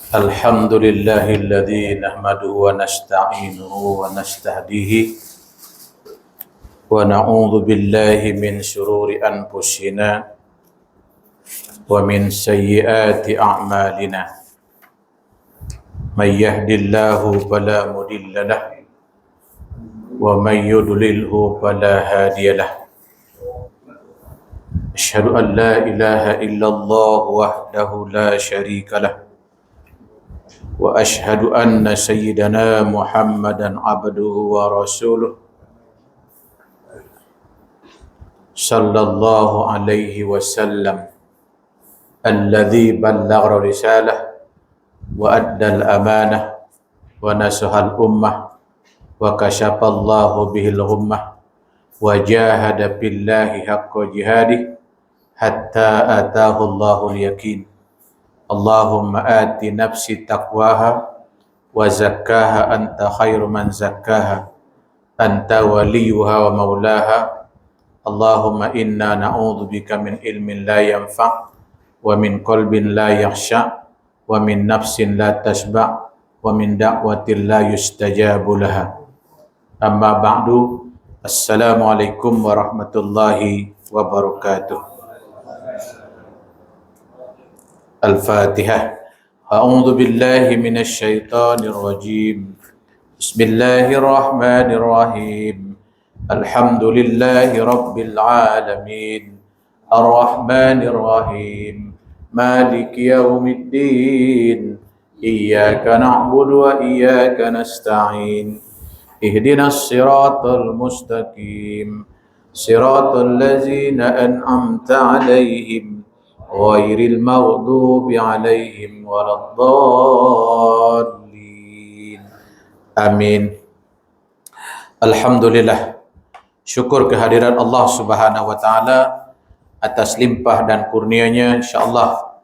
Alhamdulillahilladzi nahmaduhu wa nasta'inuhu wa nastahdihi wa na'udzu billahi min syururi anfusina wa min sayyiati a'malina. May yahdihillahu fala mudilla lahu wa may yudlilhu fala hadiya lahu. Asyhadu an la ilaha illallah wahdahu la syarika lah wa asyhadu anna sayyidana Muhammadan abduhu wa rasuluh sallallahu alaihi wasallam alladzi ballagha risalah wa addal amanah wa nasahal ummah wa kashafallahu bihil ghummah wa jahada billahi haqqa jihadih hatta atahu Allahul yakin. Allahumma ati nafsi taqwaha wa zakkaha anta khairu man zakkaha anta waliyuha wa maulaha. Allahumma inna na'udzubika min ilmin la yanfa' wa min qalbin la yakhsha' wa min nafsin la tashba' wa min da'watin la yustajabu laha. Amma ba'du. Assalamualaikum warahmatullahi wabarakatuh. Al-Fatihah. A'udzu billahi minasy syaithanir rajim. Bismillahirrahmanirrahim. Alhamdulillahi rabbil alamin. Ar-Rahmanir Rahim. Maliki yaumiddin. Iyyaka na'budu wa iyyaka nasta'in. Ihdinas siratal mustaqim. Siratal ladzina an'amta 'alaihim ghairil maghdubi 'alaihim waladdallin. Amin. Alhamdulillah. Syukur kehadiran Allah Subhanahu wa taala atas limpah dan kurnia-Nya. Insya-Allah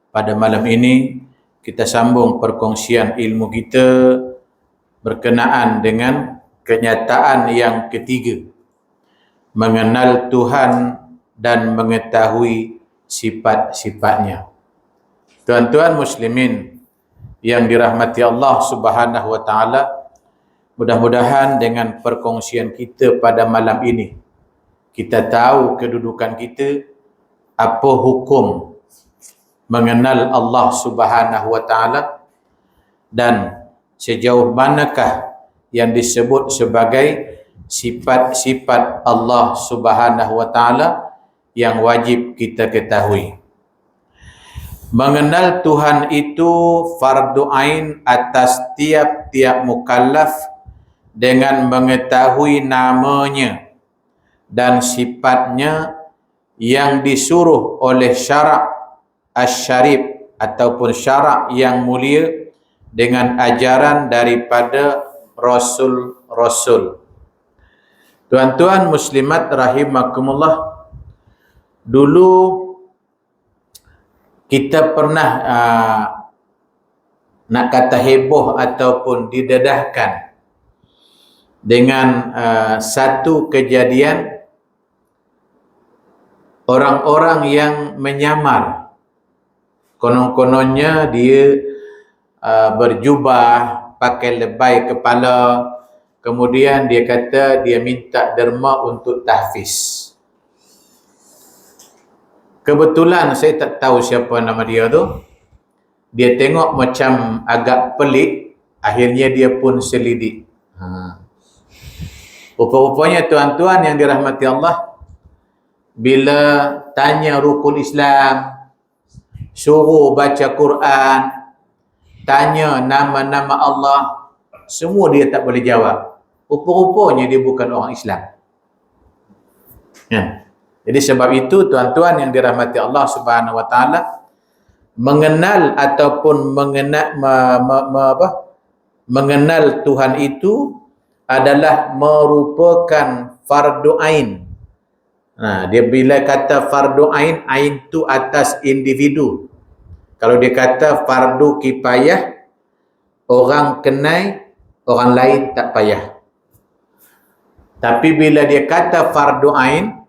pada malam ini kita sambung perkongsian ilmu kita berkenaan dengan kenyataan yang ketiga, mengenal Tuhan dan mengetahui sifat-sifatnya. Tuan-tuan muslimin yang dirahmati Allah Subhanahu wa taala, mudah-mudahan dengan perkongsian kita pada malam ini kita tahu kedudukan kita, apa hukum mengenal Allah Subhanahu wa taala dan sejauh manakah yang disebut sebagai sifat-sifat Allah Subhanahu wa taala yang wajib kita ketahui. Mengenal Tuhan itu fardu ain atas tiap-tiap mukallaf dengan mengetahui namanya dan sifatnya yang disuruh oleh syarak asy-syarif ataupun syarak yang mulia dengan ajaran daripada rasul-rasul. Tuan-tuan muslimat rahimakumullah, dulu kita pernah nak kata heboh ataupun didedahkan dengan satu kejadian orang-orang yang menyamar. Konon-kononnya dia berjubah, pakai lebay kepala, kemudian dia kata dia minta derma untuk tahfiz. Kebetulan saya tak tahu siapa nama dia tu. Dia tengok macam agak pelik, akhirnya dia pun selidik. Rupa-rupanya tuan-tuan yang dirahmati Allah, bila tanya rukun Islam, suruh baca Quran, tanya nama-nama Allah, semua dia tak boleh jawab. Rupa-rupanya dia bukan orang Islam. Ya. Jadi sebab itu tuan-tuan yang dirahmati Allah Subhanahu wa taala, mengenal ataupun mengenal Tuhan itu adalah merupakan fardu ain. Dia bila kata fardu ain, ain itu atas individu. Kalau dia kata fardu kifayah, orang kenal, orang lain tak payah. Tapi bila dia kata fardu ain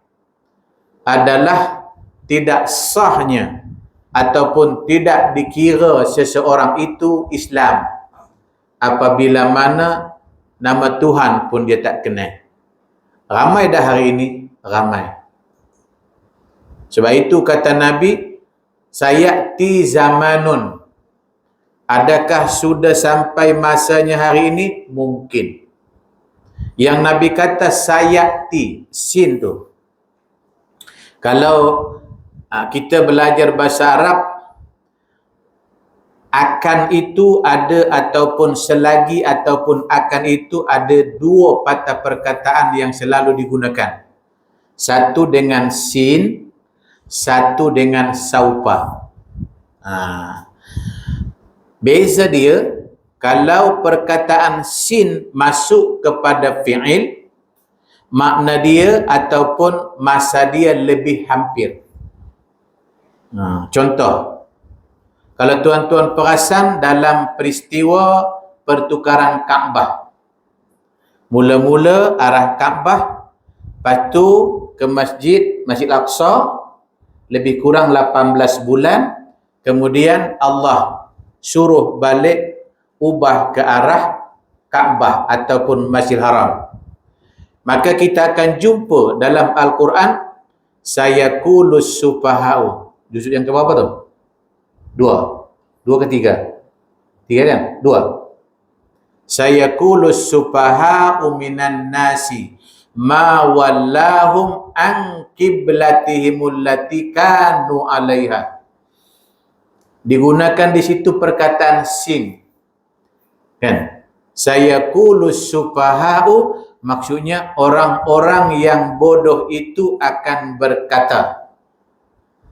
adalah tidak sahnya ataupun tidak dikira seseorang itu Islam apabila mana nama Tuhan pun dia tak kenal. Ramai dah hari ini, ramai. Sebab itu kata Nabi, sayati zamanun. Adakah sudah sampai masanya hari ini? Mungkin. Yang Nabi kata sayati, sin tu. Kalau kita belajar bahasa Arab, akan itu ada ataupun selagi ataupun akan itu ada dua patah perkataan yang selalu digunakan. Satu dengan sin, satu dengan saupa. Beza dia, kalau perkataan sin masuk kepada fi'il, makna dia ataupun masa dia lebih hampir. Contoh, kalau tuan-tuan perasan dalam peristiwa pertukaran Kaabah. Mula-mula arah Kaabah, lepas tu ke Masjid Al-Aqsa, lebih kurang 18 bulan, kemudian Allah suruh balik, ubah ke arah Kaabah ataupun Masjidil Haram. Maka kita akan jumpa dalam Al-Quran, sayaqulus sufaha'u. Juzuk yang ke berapa tu? Dua ke tiga? Tiga kan? Dua. Sayaqulus sufaha'u minan nasi ma wallahum an qiblatihimul lati kanu 'alaiha. Digunakan di situ perkataan sin. Kan? Sayaqulus sufaha'u maksudnya orang-orang yang bodoh itu akan berkata.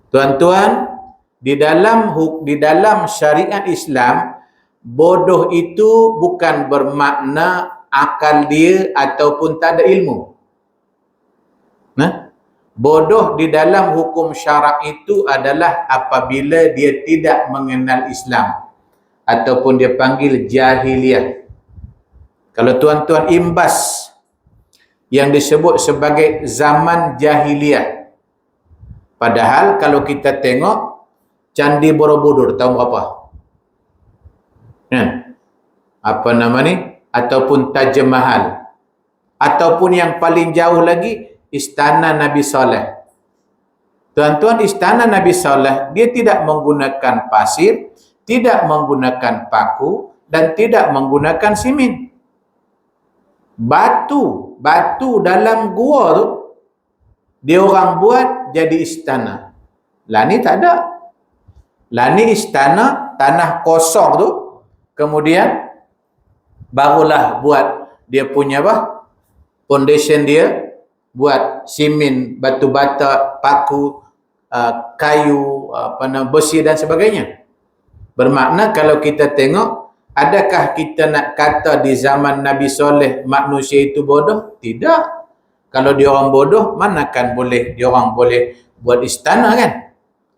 Tuan-tuan, di dalam syariat Islam, bodoh itu bukan bermakna akal dia ataupun tak ada ilmu. Bodoh di dalam hukum syarak itu adalah apabila dia tidak mengenal Islam ataupun dia panggil jahiliyah. Kalau tuan-tuan imbas yang disebut sebagai zaman jahiliyah, padahal kalau kita tengok Candi Borobudur tahun berapa? Apa nama ni? Ataupun Taj Mahal. Ataupun yang paling jauh lagi, Istana Nabi Saleh. Tuan-tuan, Istana Nabi Saleh, dia tidak menggunakan pasir, tidak menggunakan paku, dan tidak menggunakan simen. Batu dalam gua tu, dia orang buat jadi istana. Lah ni tak ada. Lah ni istana, tanah kosong tu, kemudian barulah buat dia punya apa? Foundation dia, buat simen, batu bata, paku, kayu, besi dan sebagainya. Bermakna kalau kita tengok, adakah kita nak kata di zaman Nabi Soleh manusia itu bodoh? Tidak. Kalau dia orang bodoh, manakan boleh dia orang boleh buat istana kan?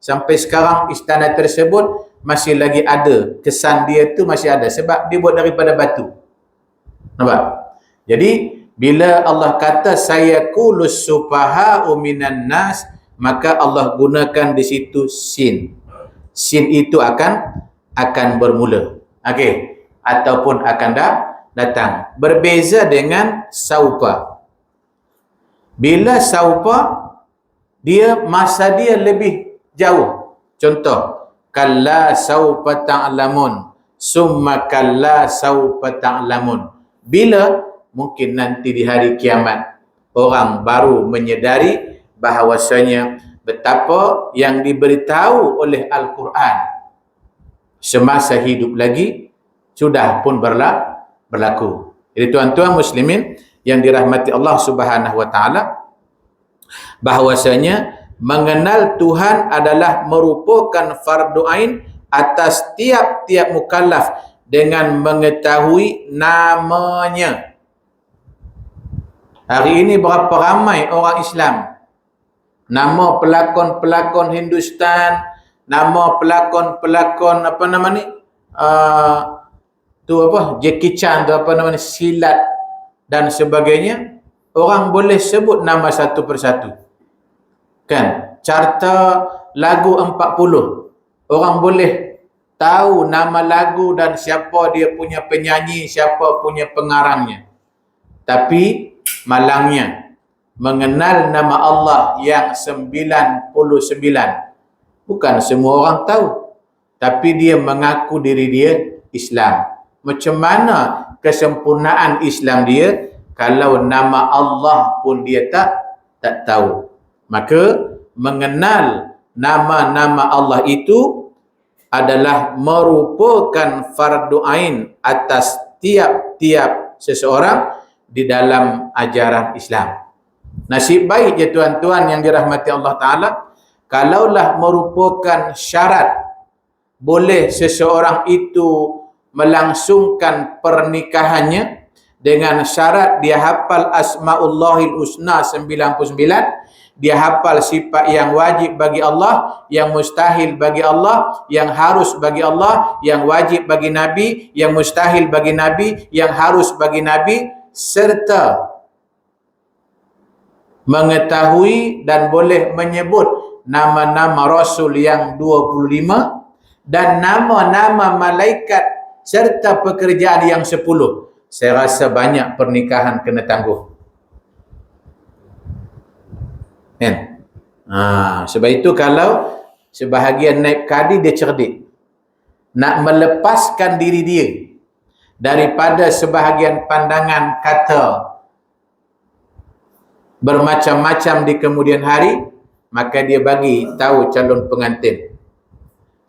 Sampai sekarang istana tersebut masih lagi ada. Kesan dia tu masih ada sebab dia buat daripada batu. Nampak? Jadi bila Allah kata sayaqulus sufaha'u minan nas, maka Allah gunakan di situ sin. Sin itu akan bermula. Okey, ataupun akan datang. Berbeza dengan saupa. Bila saupa, dia masa dia lebih jauh. Contoh, kalla saufa ta'lamun, summa kalla saufa ta'lamun. Bila? Mungkin nanti di hari kiamat orang baru menyedari bahawasanya betapa yang diberitahu oleh Al-Quran semasa hidup lagi sudah pun berlaku. Jadi tuan-tuan muslimin yang dirahmati Allah Subhanahu wa taala, bahwasanya mengenal Tuhan adalah merupakan fardu ain atas tiap-tiap mukallaf dengan mengetahui namanya. Hari ini berapa ramai orang Islam nama pelakon-pelakon Hindustan, nama pelakon-pelakon apa nama ni? Jackie Chan tu apa nama ni? Silat dan sebagainya. Orang boleh sebut nama satu persatu. Kan? carta lagu 40. Orang boleh tahu nama lagu dan siapa dia punya penyanyi, siapa punya pengarangnya. Tapi malangnya, mengenal nama Allah yang 99, bukan semua orang tahu. Tapi dia mengaku diri dia Islam. Macam mana kesempurnaan Islam dia kalau nama Allah pun dia tak tahu? Maka mengenal nama-nama Allah itu adalah merupakan fardu ain atas tiap-tiap seseorang di dalam ajaran Islam. Nasib baik je tuan-tuan yang dirahmati Allah Ta'ala, kalaulah merupakan syarat boleh seseorang itu melangsungkan pernikahannya dengan syarat dia hafal Asma'ullahil Husna 99, dia hafal sifat yang wajib bagi Allah, yang mustahil bagi Allah, yang harus bagi Allah, yang wajib bagi Nabi, yang mustahil bagi Nabi, yang harus bagi Nabi, serta mengetahui dan boleh menyebut nama-nama Rasul yang 25 dan nama-nama malaikat serta pekerjaan yang 10. Saya rasa banyak pernikahan kena tangguh. Kan? Sebab itu kalau sebahagian naib kadi dia cerdik, nak melepaskan diri dia daripada sebahagian pandangan kata bermacam-macam di kemudian hari, maka dia bagi tahu calon pengantin,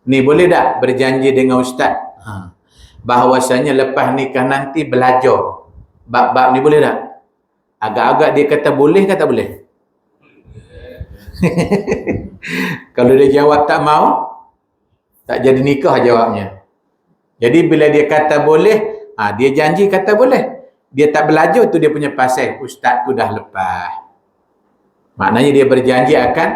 ni boleh tak berjanji dengan ustaz bahawasanya lepas nikah nanti belajar bab-bab ni, boleh tak? Agak-agak dia kata boleh ke tak boleh? Kalau dia jawab tak mau, tak jadi nikah jawabnya. Jadi bila dia kata boleh, dia janji kata boleh, dia tak belajar, tu dia punya pasal ustaz tu dah lepas. Maknanya dia berjanji akan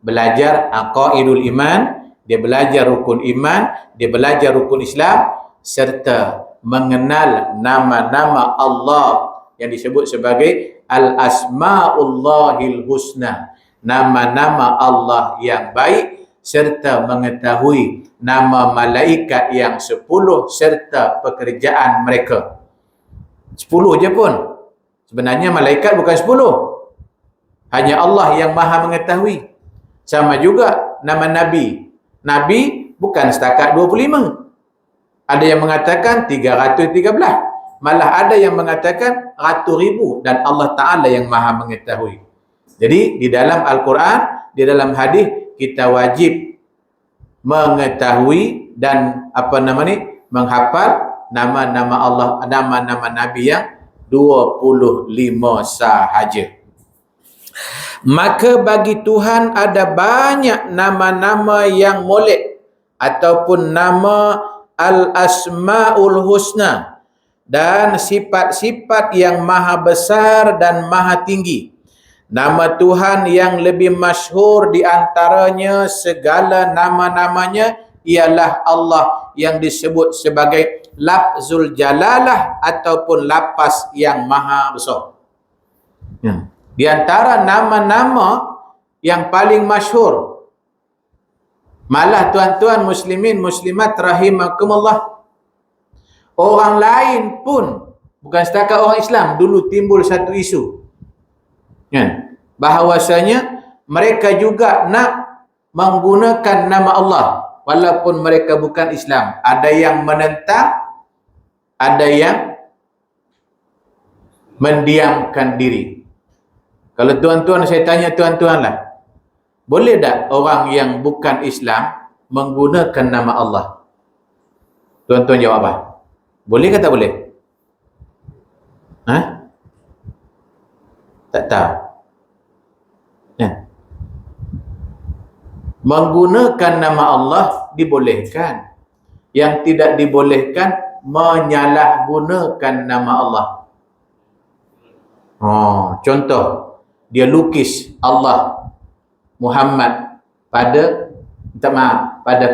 belajar aqaidul iman, dia belajar rukun iman, dia belajar rukun Islam, serta mengenal nama-nama Allah yang disebut sebagai Al-Asma'ullahil Husna, nama-nama Allah yang baik, serta mengetahui nama malaikat yang 10 serta pekerjaan mereka. 10 je pun. Sebenarnya malaikat bukan 10. Hanya Allah yang maha mengetahui. Sama juga nama Nabi. Nabi bukan setakat 25. Ada yang mengatakan 313. Malah ada yang mengatakan ratus ribu, dan Allah Ta'ala yang maha mengetahui. Jadi di dalam Al-Quran, di dalam hadis, kita wajib mengetahui dan menghafal nama-nama Allah, nama-nama Nabi yang 25 sahaja. Maka bagi Tuhan ada banyak nama-nama yang molek ataupun nama Al-Asma'ul Husna dan sifat-sifat yang maha besar dan maha tinggi. Nama Tuhan yang lebih masyhur di antaranya segala nama-namanya ialah Allah yang disebut sebagai lafzul jalalah ataupun lapas yang maha besar. Di antara nama-nama yang paling masyhur, malah tuan-tuan muslimin muslimat rahimakumullah, orang lain pun, bukan setakat orang Islam, dulu timbul satu isu, bahawasanya mereka juga nak menggunakan nama Allah walaupun mereka bukan Islam. Ada yang menentang, ada yang mendiamkan diri. Kalau tuan-tuan, saya tanya tuan-tuan lah, boleh tak orang yang bukan Islam menggunakan nama Allah? Tuan-tuan jawab apa? Boleh ke tak boleh? Tak tahu. Menggunakan nama Allah dibolehkan. Yang tidak dibolehkan menyalahgunakan nama Allah. Contoh, dia lukis Allah Muhammad pada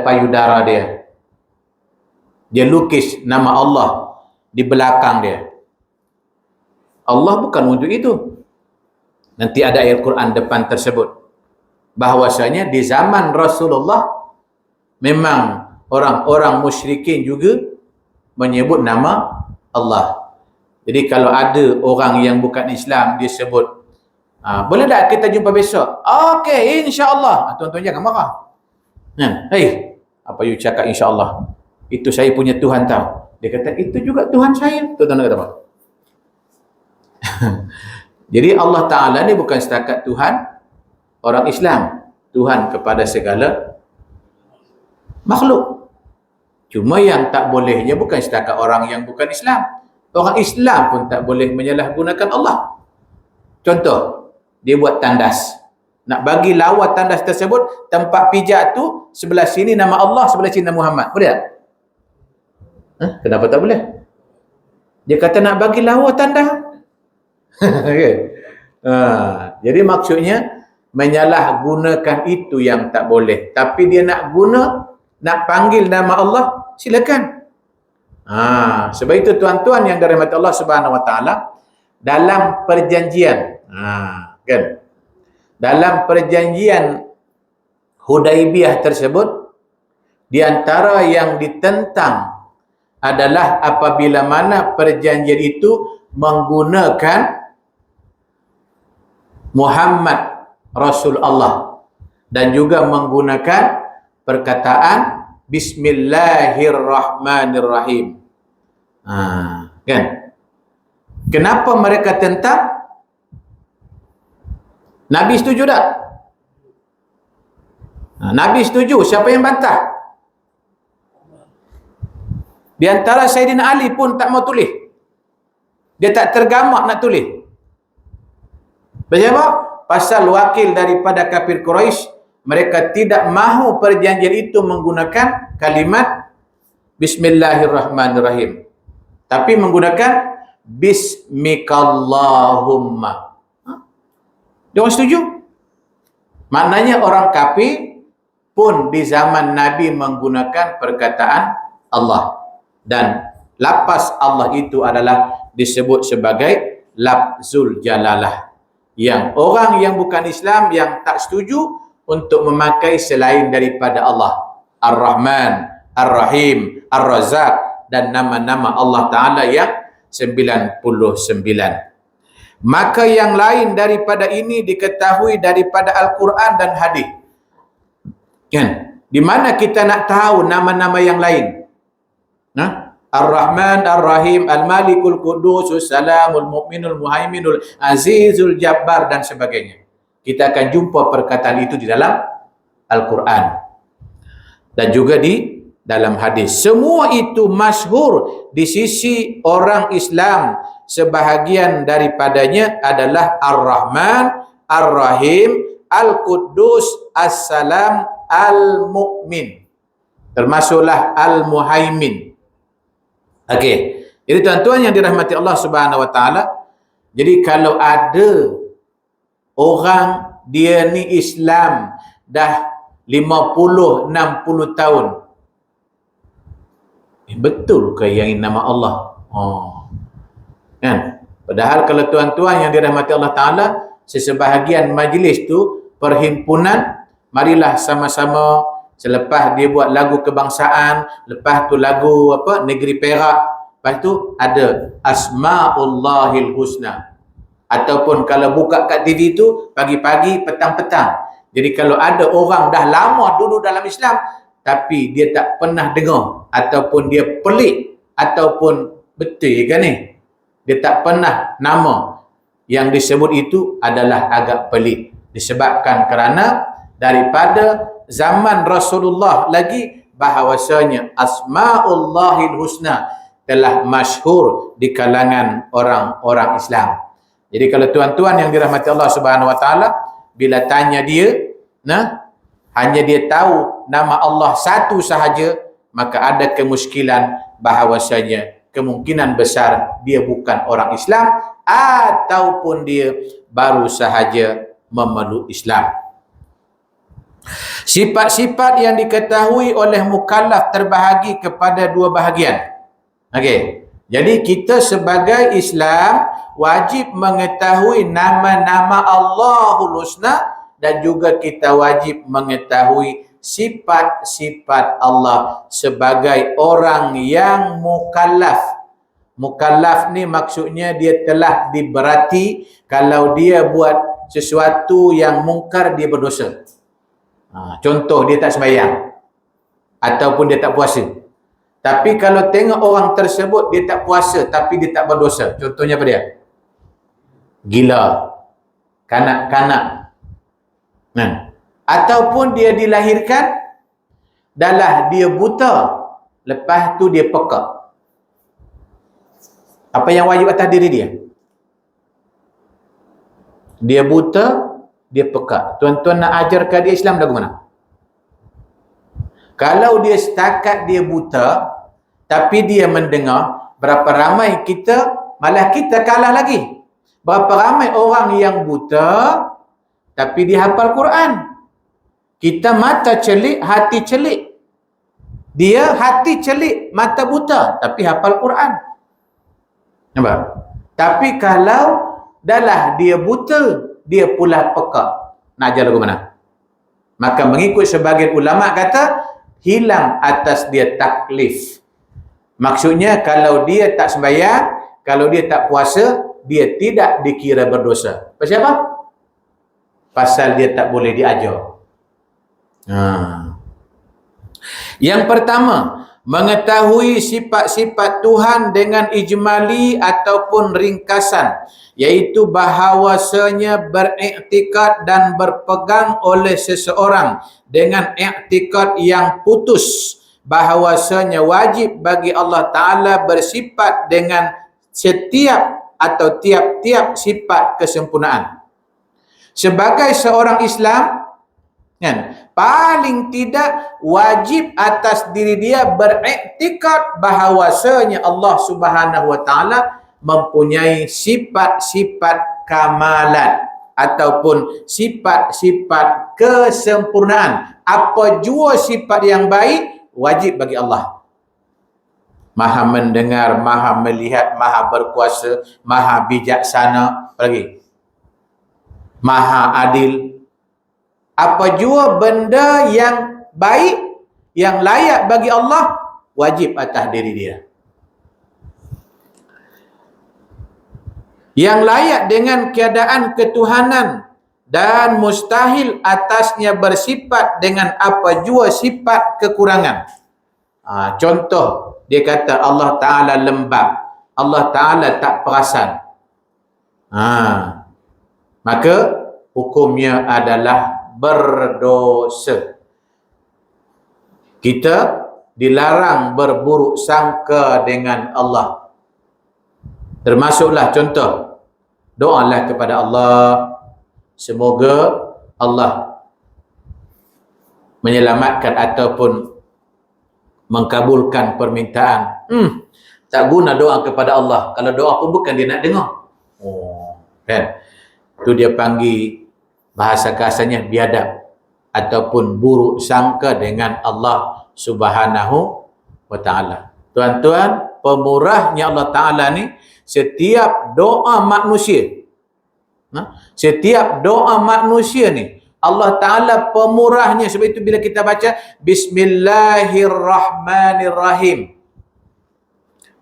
payudara dia. Dia lukis nama Allah di belakang dia. Allah bukan untuk itu. Nanti ada ayat Quran depan tersebut. bahwasanya di zaman Rasulullah memang orang-orang musyrikin juga menyebut nama Allah. Jadi kalau ada orang yang bukan Islam dia sebut, boleh tak kita jumpa besok? Okey, insya-Allah. Tuan-tuan jangan marah. Hey, apa you cakap insya-Allah? Itu saya punya Tuhan tahu. Dia kata itu juga Tuhan saya. Tuan-tuan kata apa? Jadi Allah Ta'ala ni bukan setakat Tuhan orang Islam, Tuhan kepada segala makhluk. Cuma yang tak bolehnya bukan setakat orang yang bukan Islam. Orang Islam pun tak boleh menyalahgunakan Allah. Contoh, dia buat tandas. Nak bagi lawa tandas tersebut, tempat pijak tu sebelah sini nama Allah, sebelah sini nama Muhammad. Boleh tak? Kenapa tak boleh? Dia kata nak bagi lawa tandas. Okay. Jadi maksudnya menyalahgunakan itu yang tak boleh. Tapi dia nak panggil nama Allah, silakan. Sebab itu tuan-tuan yang dirahmati Allah Subhanahu Wa Taala, dalam perjanjian, kan? Dalam perjanjian Hudaibiyah tersebut, di antara yang ditentang adalah apabila mana perjanjian itu menggunakan Muhammad Rasul Allah dan juga menggunakan perkataan Bismillahirrahmanirrahim. Kan? Kenapa mereka tentang? Nabi setuju tak? Nabi setuju. Siapa yang bantah? Di antara Sayyidina Ali pun tak mau tulis. Dia tak tergamak nak tulis. Kenapa? Pasal wakil daripada kafir Quraisy, mereka tidak mahu perjanjian itu menggunakan kalimat Bismillahirrahmanirrahim, tapi menggunakan Bismikallahumma. Dia orang setuju. Maknanya orang kafir pun di zaman Nabi menggunakan perkataan Allah. Dan lafaz Allah itu adalah disebut sebagai lafzul jalalah. Yang orang yang bukan Islam yang tak setuju untuk memakai selain daripada Allah. Ar-Rahman, Ar-Rahim, Ar-Razak dan nama-nama Allah Ta'ala yang 99. Maka yang lain daripada ini diketahui daripada Al-Quran dan hadis. Kan? Di mana kita nak tahu nama-nama yang lain? Ar-Rahman, Ar-Rahim, Al-Malikul Qudus, Salamul Mu'minul Muhaiminul Azizul Jabbar dan sebagainya. Kita akan jumpa perkataan itu di dalam Al-Quran dan juga di dalam hadis. Semua itu masyhur di sisi orang Islam. Sebahagian daripadanya adalah Ar-Rahman, Ar-Rahim, Al-Quddus, As-Salam, Al-Mu'min. Termasuklah Al-Muhaimin. Okey. Jadi tuan-tuan yang dirahmati Allah Subhanahu Wa Taala, jadi kalau ada orang dia ni Islam dah 50 60 tahun, betul ke yang ini nama Allah? Kan? Padahal kalau tuan-tuan yang dirahmati Allah Ta'ala, sesebahagian majlis tu perhimpunan, marilah sama-sama selepas dia buat lagu kebangsaan, lepas tu lagu Negeri Perak, lepas tu ada Asma'ullahil Husna. Ataupun kalau buka kat TV tu pagi-pagi, petang-petang. Jadi kalau ada orang dah lama duduk dalam Islam tapi dia tak pernah dengar, ataupun dia pelik, ataupun betul kan ni, dia tak pernah nama yang disebut itu adalah agak pelik. Disebabkan kerana daripada zaman Rasulullah lagi bahawasanya Asma'ullahil Husna telah masyhur di kalangan orang-orang Islam. Jadi kalau tuan-tuan yang dirahmati Allah Subhanahu Wa Taala, bila tanya dia, hanya dia tahu nama Allah satu sahaja, maka ada kemuskilan bahawasanya kemungkinan besar dia bukan orang Islam ataupun dia baru sahaja memeluk Islam. Sifat-sifat yang diketahui oleh mukallaf terbahagi kepada dua bahagian. Okey. Jadi kita sebagai Islam wajib mengetahui nama-nama Allahul Husna dan juga kita wajib mengetahui sifat-sifat Allah sebagai orang yang mukallaf. Mukallaf ni maksudnya dia telah diberati kalau dia buat sesuatu yang mungkar dia berdosa. Contoh dia tak sembahyang ataupun dia tak puasa. Tapi kalau tengok orang tersebut dia tak puasa tapi dia tak berdosa. Contohnya apa dia? Gila, kanak-kanak. Ataupun dia dilahirkan dalah dia buta, lepas tu dia peka. Apa yang wajib atas diri dia? Dia buta, dia peka. Tuan-tuan nak ajarkan dia Islam lagu mana? Kalau dia setakat dia buta, tapi dia mendengar, berapa ramai kita, malah kita kalah lagi. Berapa ramai orang yang buta, tapi dia hafal Quran. Kita mata celik, hati celik. Dia hati celik, mata buta, tapi hafal Quran. Nampak? Tapi kalau dalah dia buta, dia pula peka. Nak ajar lagu mana? Maka mengikut sebagian ulama kata, hilang atas dia taklif. Maksudnya kalau dia tak sembahyang, kalau dia tak puasa, dia tidak dikira berdosa. Pasal apa? Pasal dia tak boleh diajar. Yang pertama, mengetahui sifat-sifat Tuhan dengan ijmali ataupun ringkasan, iaitu bahawasanya beriktikad dan berpegang oleh seseorang dengan iktikad yang putus bahawasanya wajib bagi Allah Ta'ala bersifat dengan setiap atau tiap-tiap sifat kesempurnaan. Sebagai seorang Islam, kan, paling tidak wajib atas diri dia beriktikad bahawasanya Allah Subhanahu Wa Ta'ala mempunyai sifat-sifat kamalan ataupun sifat-sifat kesempurnaan. Apa jua sifat yang baik wajib bagi Allah. Maha mendengar, maha melihat, maha berkuasa, maha bijaksana, apa lagi? Maha adil. Apa jua benda yang baik, yang layak bagi Allah, wajib atas diri dia. Yang layak dengan keadaan ketuhanan dan mustahil atasnya bersifat dengan apa jua sifat kekurangan. Contoh, dia kata Allah Ta'ala lembab, Allah Ta'ala tak perasan. Maka hukumnya adalah berdosa. Kita dilarang berburuk sangka dengan Allah. Termasuklah contoh, doalah kepada Allah, semoga Allah menyelamatkan ataupun mengkabulkan permintaan. Tak guna doa kepada Allah. Kalau doa pun bukan dia nak dengar. Kan? Itu dia panggil, bahasa kasarnya biadab ataupun buruk sangka dengan Allah Subhanahu Wa Ta'ala. Tuan-tuan, pemurahnya Allah Ta'ala ni, setiap doa manusia, setiap doa manusia ni, Allah Ta'ala pemurahnya. Sebab itu bila kita baca Bismillahirrahmanirrahim,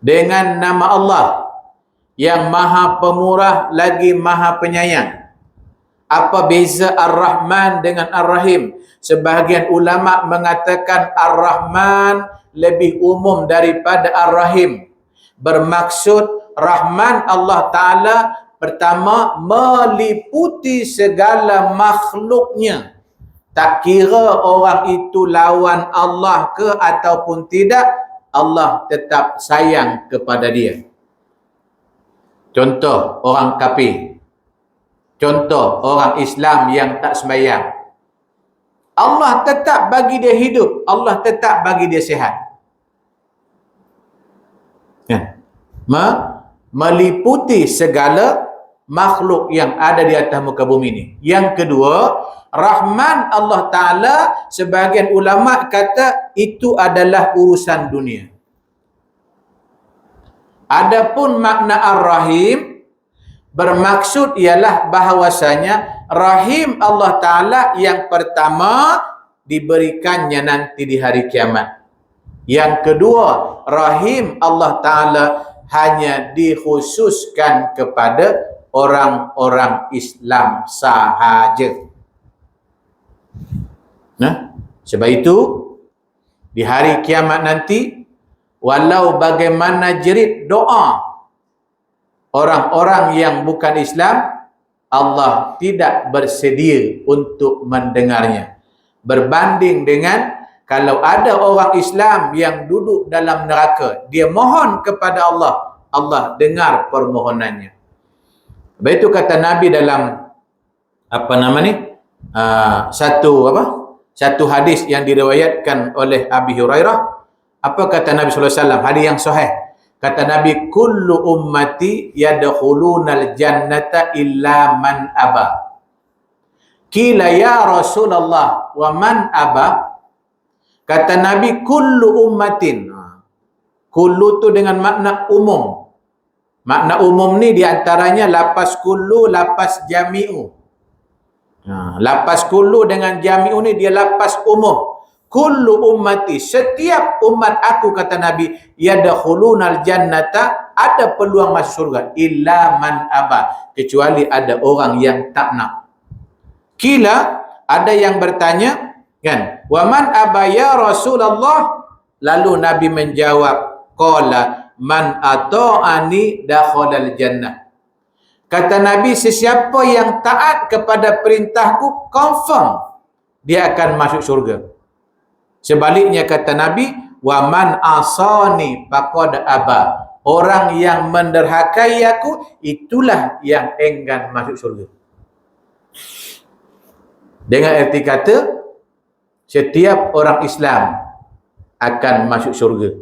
dengan nama Allah yang maha pemurah lagi maha penyayang. Apa beza Ar-Rahman dengan Ar-Rahim? Sebahagian ulama mengatakan Ar-Rahman lebih umum daripada Ar-Rahim. Bermaksud Rahman Allah Ta'ala pertama meliputi segala makhluknya. Tak kira orang itu lawan Allah ke ataupun tidak, Allah tetap sayang kepada dia. Contoh, orang kafir. Contoh, orang Islam yang tak sembahyang. Allah tetap bagi dia hidup. Allah tetap bagi dia sihat. Meliputi segala makhluk yang ada di atas muka bumi ini. Yang kedua, Rahman Allah Ta'ala, sebagian ulama kata itu adalah urusan dunia. Adapun makna Ar-Rahim bermaksud ialah bahawasanya rahim Allah Ta'ala yang pertama diberikannya nanti di hari kiamat. Yang kedua, rahim Allah Ta'ala hanya dikhususkan kepada orang-orang Islam sahaja. Nah, sebab itu di hari kiamat nanti, walau bagaimana jerit doa orang-orang yang bukan Islam, Allah tidak bersedia untuk mendengarnya. Berbanding dengan kalau ada orang Islam yang duduk dalam neraka, dia mohon kepada Allah, Allah dengar permohonannya. Sebab itu kata Nabi dalam satu hadis yang diriwayatkan oleh Abi Hurairah. Apa kata Nabi sallallahu alaihi wasallam? Hadis yang sahih. Kata Nabi, kullu ummati yadkhulunal jannata illa man aba. Qila ya Rasulullah wa man aba? Kata Nabi, kullu ummatin. Kullu tu dengan makna umum. Makna umum ni diantaranya lapas kullu, lapas jami'u. Lapas kullu dengan jami'u ni dia lapas umum. Kullu ummati, setiap umat aku, kata Nabi, yadkhulunal jannata, ada peluang masuk surga, illa man aba, kecuali ada orang yang tak nak. Kila, ada yang bertanya, kan, wa man aba ya Rasulullah? Lalu Nabi menjawab, qala man ata'ani dakhalal jannah. Kata Nabi, sesiapa yang taat kepada perintahku, confirm dia akan masuk surga. Sebaliknya kata Nabi, wa man asani faqad aba. Orang yang menderhakai aku, itulah yang enggan masuk surga. Dengan erti kata, setiap orang Islam akan masuk surga.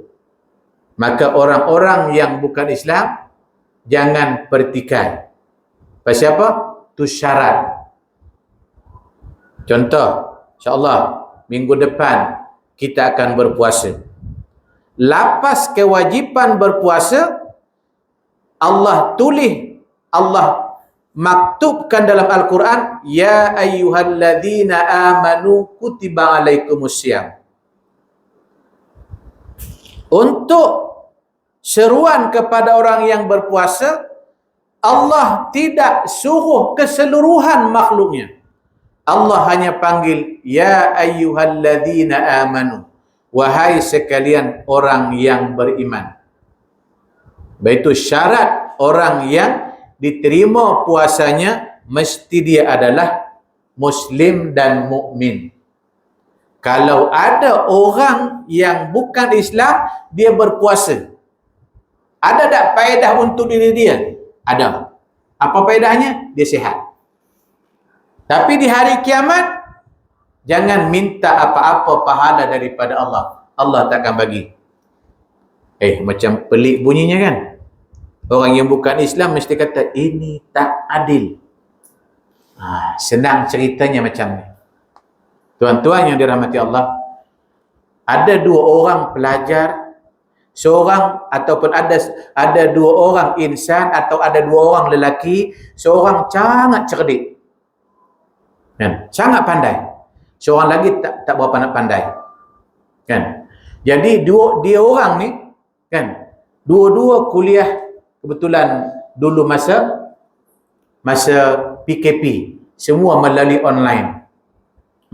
Maka orang-orang yang bukan Islam, jangan pertikai. Pasal apa? Itu syarat. Contoh, insyaAllah minggu depan kita akan berpuasa. Lapas kewajipan berpuasa, Allah tulis, Allah maktubkan dalam Al-Quran, ya ayyuhalladzina amanu kutiba alaikumussyam. Untuk seruan kepada orang yang berpuasa, Allah tidak suruh keseluruhan makhluknya. Allah hanya panggil, ya ayyuhalladzina amanu, wahai sekalian orang yang beriman. Itu syarat orang yang diterima puasanya, mesti dia adalah Muslim dan mukmin. Kalau ada orang yang bukan Islam, dia berpuasa, ada tak faedah untuk diri dia? Ada. Apa faedahnya? Dia sihat. Tapi di hari kiamat, jangan minta apa-apa pahala daripada Allah. Allah takkan bagi. Macam pelik bunyinya kan? Orang yang bukan Islam mesti kata, ini tak adil. Senang ceritanya macam ni. Tuan-tuan yang dirahmati Allah, ada dua orang pelajar, seorang ataupun ada dua orang insan atau ada dua orang lelaki, seorang sangat cerdik. Kan? Sangat pandai. Seorang lagi tak berapa nak pandai. Kan? Jadi dia orang ni, kan, dua-dua kuliah kebetulan dulu masa PKP, semua melalui online.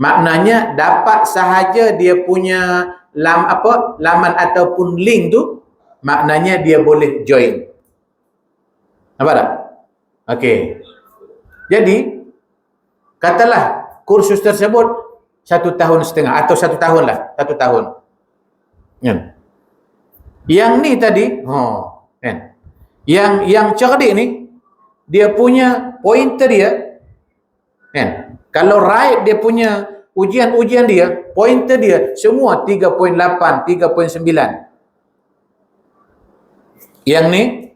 Maknanya dapat sahaja dia punya laman ataupun link tu, maknanya dia boleh join. Nampak tak? Okey. Jadi katalah kursus tersebut 1,5 tahun atau 1 tahun lah, 1 tahun. Kan? Yang ni tadi, kan? Yang cerdik ni, dia punya pointer dia, kan? Kalau right dia punya ujian dia, pointer dia semua 3.8, 3.9. Yang ni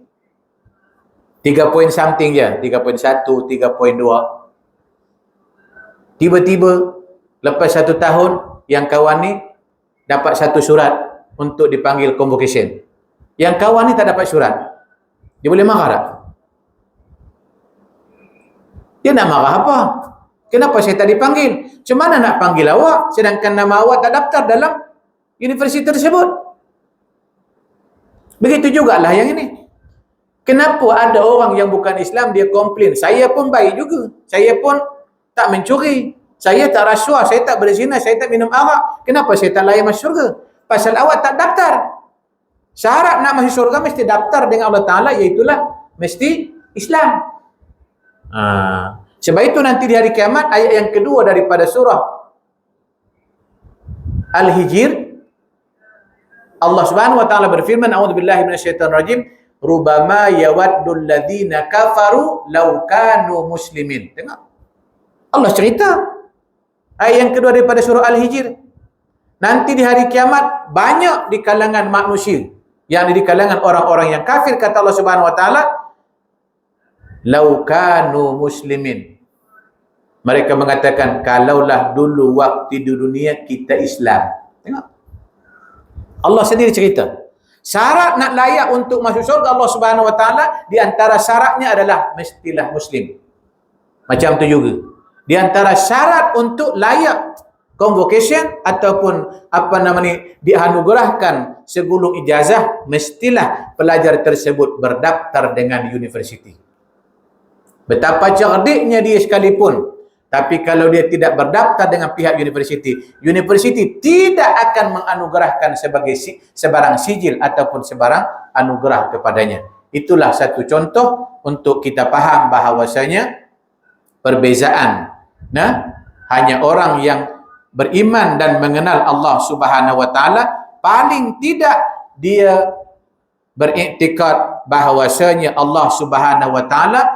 3 point something je, 3.1, 3.2. Tiba-tiba lepas 1 tahun, yang kawan ni dapat 1 surat untuk dipanggil convocation. Yang kawan ni tak dapat surat. Dia boleh marah tak? Dia nak marah apa? Kenapa saya tak dipanggil? Macam mana nak panggil awak sedangkan nama awak tak daftar dalam universiti tersebut? Begitu jugalah yang ini. Kenapa ada orang yang bukan Islam dia komplain? Saya pun baik juga. Saya pun tak mencuri. Saya tak rasuah, saya tak berzina, saya tak minum arak. Kenapa saya tak layak masuk syurga? Pasal awak tak daftar. Syarat nak masuk syurga mesti daftar dengan Allah Ta'ala, iaitulah mesti Islam. Sebab itu nanti di hari kiamat, ayat yang kedua daripada surah Al-Hijr, Allah Subhanahu wa Ta'ala berfirman, a'udzubillahi minasyaitonir rajim, rubama yawaddul ladzina kafaru law kanu muslimin. Tengok. Allah cerita. Ayat yang kedua daripada surah Al-Hijr. Nanti di hari kiamat banyak di kalangan manusia, yang di kalangan orang-orang yang kafir, kata Allah Subhanahu wa Ta'ala, law kanu muslimin. Mereka mengatakan, kalaulah dulu waktu di dunia kita Islam. Tengok. Allah sendiri cerita. Syarat nak layak untuk masuk syurga Allah Subhanahu wa Ta'ala, di antara syaratnya adalah mestilah muslim. Macam tu juga. Di antara syarat untuk layak convocation ataupun dianugerahkan segulung ijazah, mestilah pelajar tersebut berdaftar dengan universiti. Betapa cerdiknya dia sekalipun, tapi kalau dia tidak berdaftar dengan pihak universiti, universiti tidak akan menganugerahkan sebagai sebarang sijil ataupun sebarang anugerah kepadanya. Itulah satu contoh untuk kita faham bahawasanya perbezaan. Hanya orang yang beriman dan mengenal Allah Subhanahu wa Ta'ala, paling tidak dia beriktikad bahawasanya Allah Subhanahu wa Ta'ala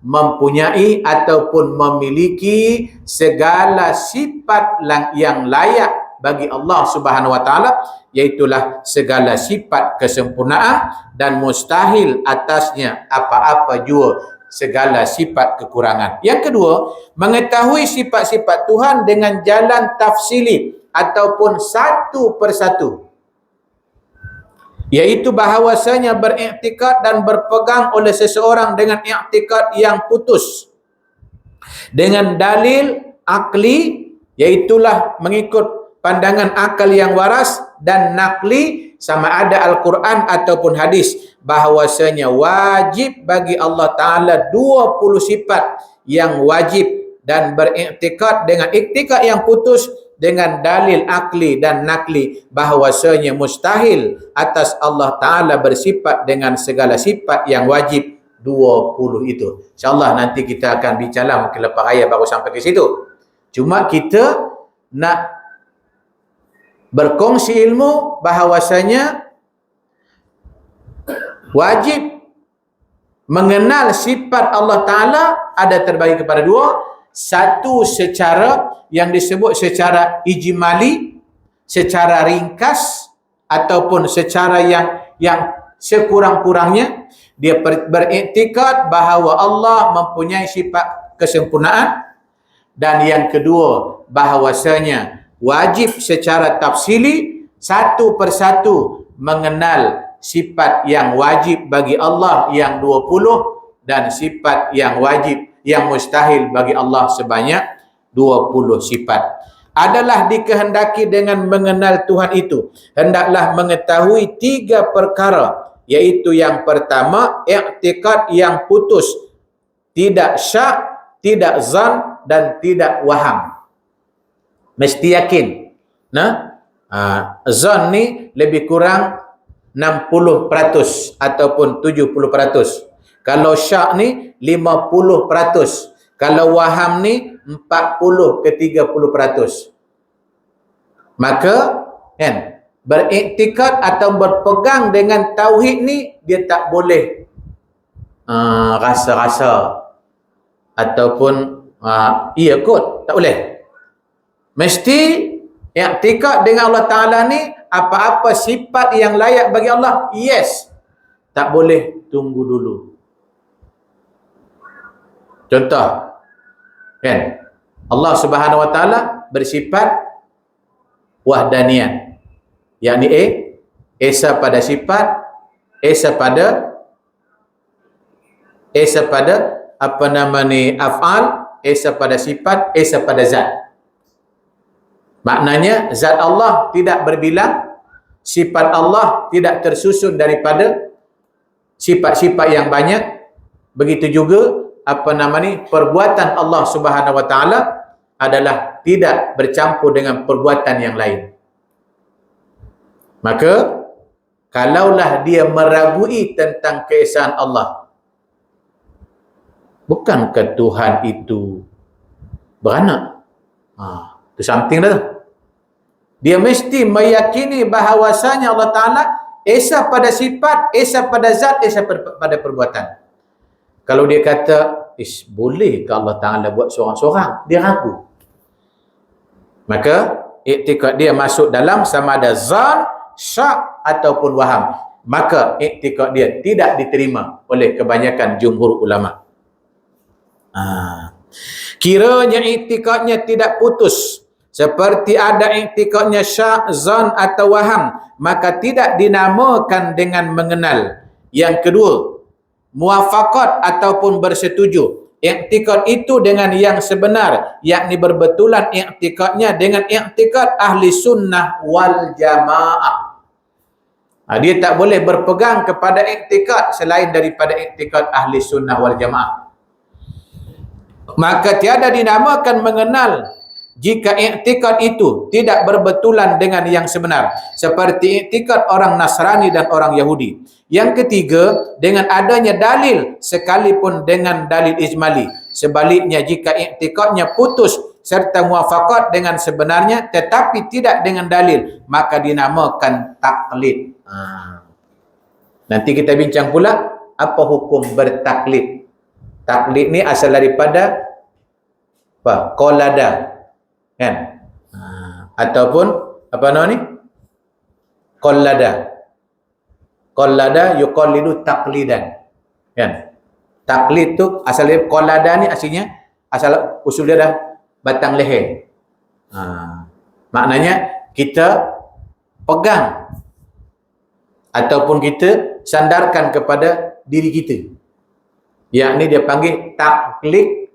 mempunyai ataupun memiliki segala sifat yang layak bagi Allah Subhanahu wa Ta'ala, iaitulah segala sifat kesempurnaan dan mustahil atasnya apa-apa jua segala sifat kekurangan. Yang kedua, mengetahui sifat-sifat Tuhan dengan jalan tafsili ataupun satu persatu, iaitu bahawasanya beriktikad dan berpegang oleh seseorang dengan iktikad yang putus dengan dalil akli, iaitulah mengikut pandangan akal yang waras, dan nakli, sama ada Al-Quran ataupun hadis, bahawasanya wajib bagi Allah Ta'ala 20 sifat yang wajib, dan beriktikad dengan iktikad yang putus dengan dalil akli dan nakli bahawasanya mustahil atas Allah Ta'ala bersifat dengan segala sifat yang wajib 20 itu. InsyaAllah nanti kita akan bincang, mungkin lepas ayat baru sampai ke situ. Cuma kita nak berkongsi ilmu bahawasanya wajib mengenal sifat Allah Ta'ala ada terbagi kepada dua. Satu secara yang disebut secara ijmali, secara ringkas, ataupun secara yang sekurang-kurangnya dia beriktikad bahawa Allah mempunyai sifat kesempurnaan. Dan yang kedua, bahawasanya wajib secara tafsili, satu persatu mengenal sifat yang wajib bagi Allah yang 20 dan sifat yang wajib yang mustahil bagi Allah sebanyak 20 sifat. Adalah dikehendaki dengan mengenal Tuhan itu, hendaklah mengetahui 3 perkara, iaitu yang pertama, i'tikad yang putus, tidak syak, tidak zan, dan tidak waham. Mesti yakin. Zan ni lebih kurang 60% ataupun 70%. Kalau syak ni 50%. Kalau waham ni 40 ke 30%. Maka beriktikad atau berpegang dengan tauhid ni, dia tak boleh rasa-rasa ataupun iya kot, tak boleh. Mesti iktikad dengan Allah Ta'ala ni, apa-apa sifat yang layak bagi Allah, yes. Tak boleh tunggu dulu. Contoh, Allah Subhanahu wa Ta'ala bersifat wahdaniyah, yakni esa pada sifat, esa pada af'al, esa pada sifat, esa pada zat. Maknanya zat Allah tidak berbilang, sifat Allah tidak tersusun daripada sifat-sifat yang banyak. Begitu juga perbuatan Allah Subhanahu wa taala adalah tidak bercampur dengan perbuatan yang lain. Maka kalaulah dia meragui tentang keesaan Allah, bukankah Tuhan itu beranak? Itu something dah tu. Dia mesti meyakini bahawasanya Allah Ta'ala esa pada sifat, esa pada zat, esa pada perbuatan. Kalau dia kata, boleh ke Allah Ta'ala buat seorang-seorang? Dia ragu. Maka iktikad dia masuk dalam sama ada zan, syak ataupun waham. Maka iktikad dia tidak diterima oleh kebanyakan jumhur ulama. Kiranya iktikadnya tidak putus, seperti ada iktikadnya syak, zan atau waham, maka tidak dinamakan dengan mengenal. Yang kedua, muwafaqat ataupun bersetuju. Iktikad itu dengan yang sebenar, yakni berbetulan iktikadnya dengan iktikad ahli sunnah wal jamaah. Dia tak boleh berpegang kepada iktikad selain daripada iktikad ahli sunnah wal jamaah. Maka tiada dinamakan mengenal jika iktikad itu tidak berbetulan dengan yang sebenar, seperti iktikad orang Nasrani dan orang Yahudi. Yang ketiga, dengan adanya dalil sekalipun dengan dalil ijmali. Sebaliknya, jika iktikadnya putus serta muwafaqat dengan sebenarnya tetapi tidak dengan dalil, maka dinamakan taklid. Nanti kita bincang pula apa hukum bertaklid. Taklid ni asal daripada qolada, kan? Ataupun apa nama ni? Qolada yuqallidu taqlidan, kan? Taklid tu asal dari qolada ni, asal usul dia dah batang leher. Maknanya kita pegang ataupun kita sandarkan kepada diri kita. Yakni dia panggil taklid.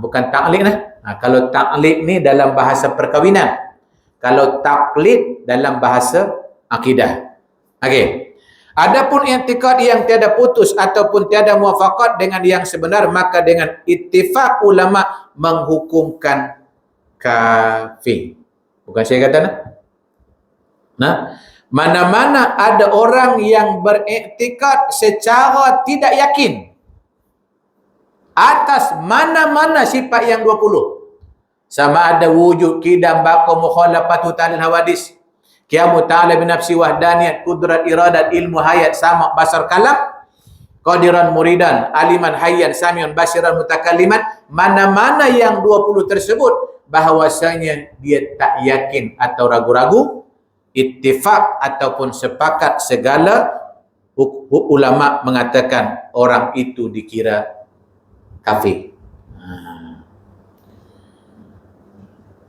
Bukan taklid lah. Kalau taklid ni dalam bahasa perkahwinan. Kalau taklid dalam bahasa akidah. Okey. Adapun i'tikad yang tiada putus ataupun tiada muwafaqat dengan yang sebenar, maka dengan ittifaq ulama menghukumkan kafir. Bukan saya kata mana-mana ada orang yang beriktikad secara tidak yakin atas mana-mana sifat yang 20. Sama ada wujud, qidam, baqa, mukhalafatu ta'lil hawadis, qiyamu ta'ala binafsi wahdaniyat, kudrat, iradat, ilmu, hayat, sama, basar, kalam, qadiran, muridan, aliman, hayyan, samiun, basiran, mutakalliman. Mana-mana yang 20 tersebut bahawasanya dia tak yakin atau ragu-ragu, ittifaq ataupun sepakat segala ulama mengatakan orang itu dikira kafir.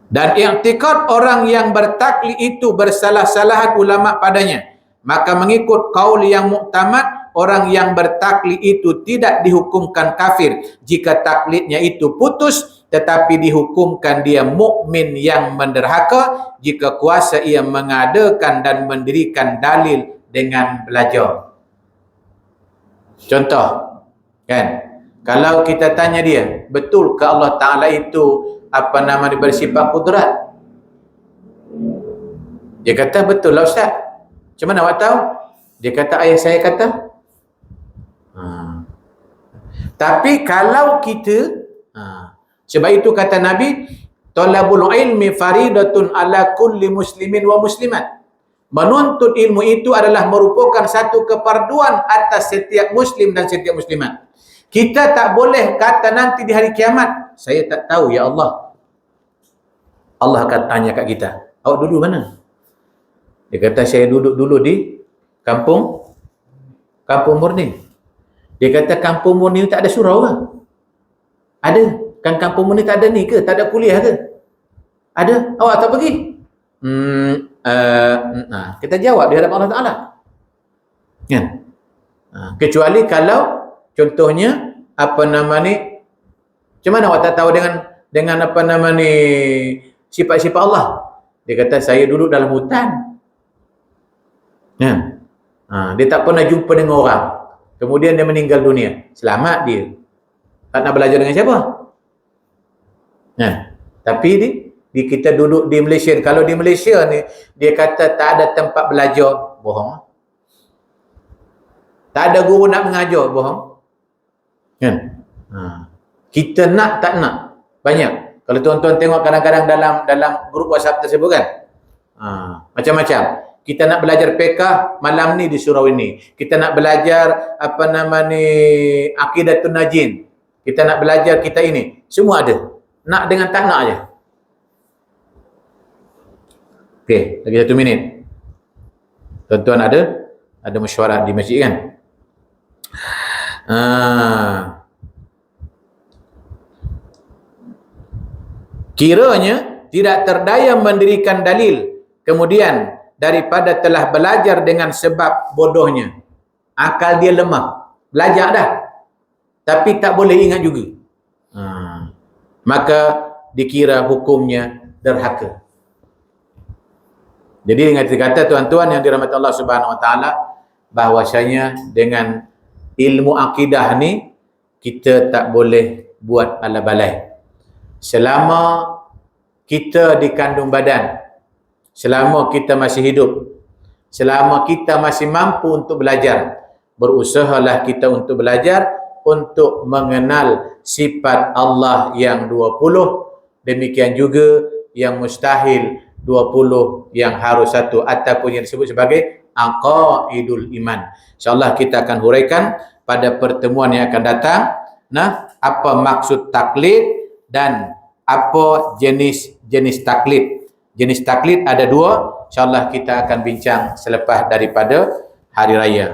Dan i'tikad orang yang bertaklid itu bersalah-salahan ulama padanya, maka mengikut qaul yang muktamad, orang yang bertaklid itu tidak dihukumkan kafir jika taklidnya itu putus, tetapi dihukumkan dia mukmin yang menderhaka jika kuasa ia mengadakan dan mendirikan dalil dengan belajar. Contoh, kan? Kalau kita tanya dia, betul ke Allah Ta'ala itu bersifat kudrat? Dia kata, betul lah Ustaz. Macam mana awak tahu? Dia kata, ayah saya kata. Tapi kalau kita, sebab itu kata Nabi, talabul ilmi faridatun ala kulli muslimin wa muslimat. Menuntut ilmu itu adalah merupakan satu keparduan atas setiap muslim dan setiap muslimat. Kita tak boleh kata nanti di hari kiamat, saya tak tahu ya Allah. Allah akan tanya kat kita, awak duduk mana? Dia kata, saya duduk dulu di kampung Murni. Dia kata, kampung Murni tak ada surau ke? Ada. Kan kampung Murni tak ada ni ke? Tak ada kuliah ke? Ada. Awak tak pergi? Kita jawab di hadapan Allah Ta'ala. Kan? Kecuali kalau contohnya apa nama ni, macam mana awak tak tahu dengan apa nama ni sifat-sifat Allah? Dia kata saya duduk dalam hutan. Ya. Dia tak pernah jumpa dengan orang. Kemudian dia meninggal dunia. Selamat dia. Tak nak belajar dengan siapa? Ya. Tapi kita duduk di Malaysia. Kalau di Malaysia ni dia kata tak ada tempat belajar, bohong. Tak ada guru nak mengajar, bohong. Kan? Kita nak tak nak banyak. Kalau tuan-tuan tengok kadang-kadang dalam grup WhatsApp tersebut kan, macam-macam. Kita nak belajar fiqh, malam ni di surau ini. Kita nak belajar apa nama ni Aqidatun Najin. Kita nak belajar kita ini. Semua ada. Nak dengan tak nak aja. Okey, lagi 1 minit. Tuan-tuan ada mesyuarat di masjid kan? Kiranya tidak terdaya mendirikan dalil, kemudian daripada telah belajar dengan sebab bodohnya, akal dia lemah, belajar dah tapi tak boleh ingat juga, maka dikira hukumnya derhaka. Jadi dengan kata tuan-tuan yang dirahmati Allah Subhanahu Wa Taala, bahwasanya dengan ilmu akidah ni kita tak boleh buat ala balai. Selama kita dikandung badan, selama kita masih hidup, selama kita masih mampu untuk belajar, berusahalah kita untuk belajar, untuk mengenal sifat Allah yang 20, demikian juga yang mustahil 20, yang harus 1, ataupun yang disebut sebagai aqaidul iman. InsyaAllah kita akan huraikan pada pertemuan yang akan datang, apa maksud taklid dan apa jenis taklid. Jenis taklid ada 2. InsyaAllah kita akan bincang selepas daripada hari raya.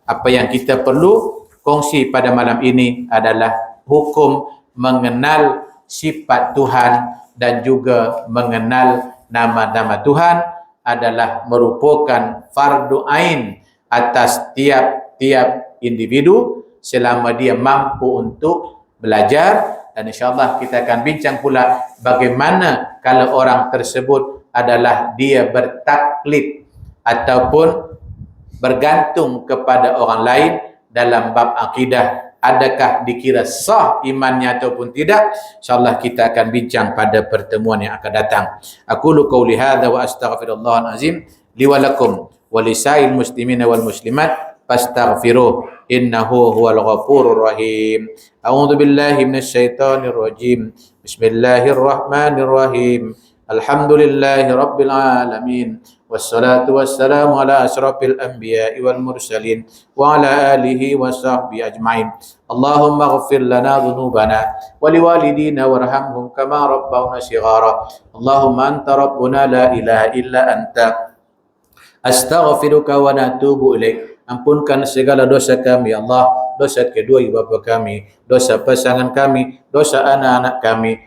Apa yang kita perlu kongsi pada malam ini adalah hukum mengenal sifat Tuhan dan juga mengenal nama-nama Tuhan adalah merupakan fardu ain atas tiap-tiap individu selama dia mampu untuk belajar. Dan insyaAllah kita akan bincang pula bagaimana kalau orang tersebut adalah dia bertaklid ataupun bergantung kepada orang lain dalam bab akidah, adakah dikira sah imannya ataupun tidak. InsyaAllah kita akan bincang pada pertemuan yang akan datang. Aqulu qawli hadza wa astaghfirullahal azim li wa lakum wa lisail muslimina wal muslimat fastaghfiruh innahu huwal ghafurur rahim. A'udzu billahi minasy syaithanir rajim. Bismillahirrahmanirrahim. Alhamdulillahi rabbil alamin. Wassalatu wassalamu ala asrafil anbiya'i wal mursalin wa ala alihi wa sahbihi ajma'in. Allahumma ighfir lana dhunubana wa liwalidina warhamhum kama rabbawna shighara. Allahumma anta rabbuna la ilaha illa anta astaghfiruka wa natubu ilaik. Ampunkan segala dosa kami ya Allah, dosa kedua ibu bapa kami, dosa pasangan kami, dosa anak-anak kami.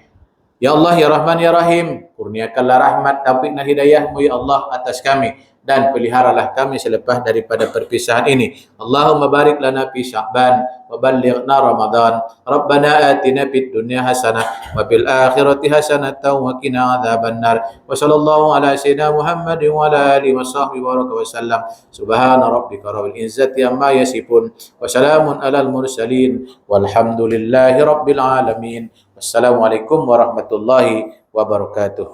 Ya Allah, ya Rahman, ya Rahim, kurniakanlah rahmat, taufik dan hidayahmu ya Allah atas kami, dan peliharalah kami selepas daripada perpisahan ini. Allahumma barik lana fi Sya'ban wa ballighna Ramadan. Rabbana atina fid dunya hasanah wa fil akhirati hasanatan wa qina adzabannar. Wa sallallahu ala sayyidina Muhammadin wa ala alihi wa sahbihi wa sallam. Subhana rabbika rabbil izzati amma yasifun wa salamun alal mursalin walhamdulillahi rabbil alamin. Wassalamualaikum warahmatullahi wabarakatuh.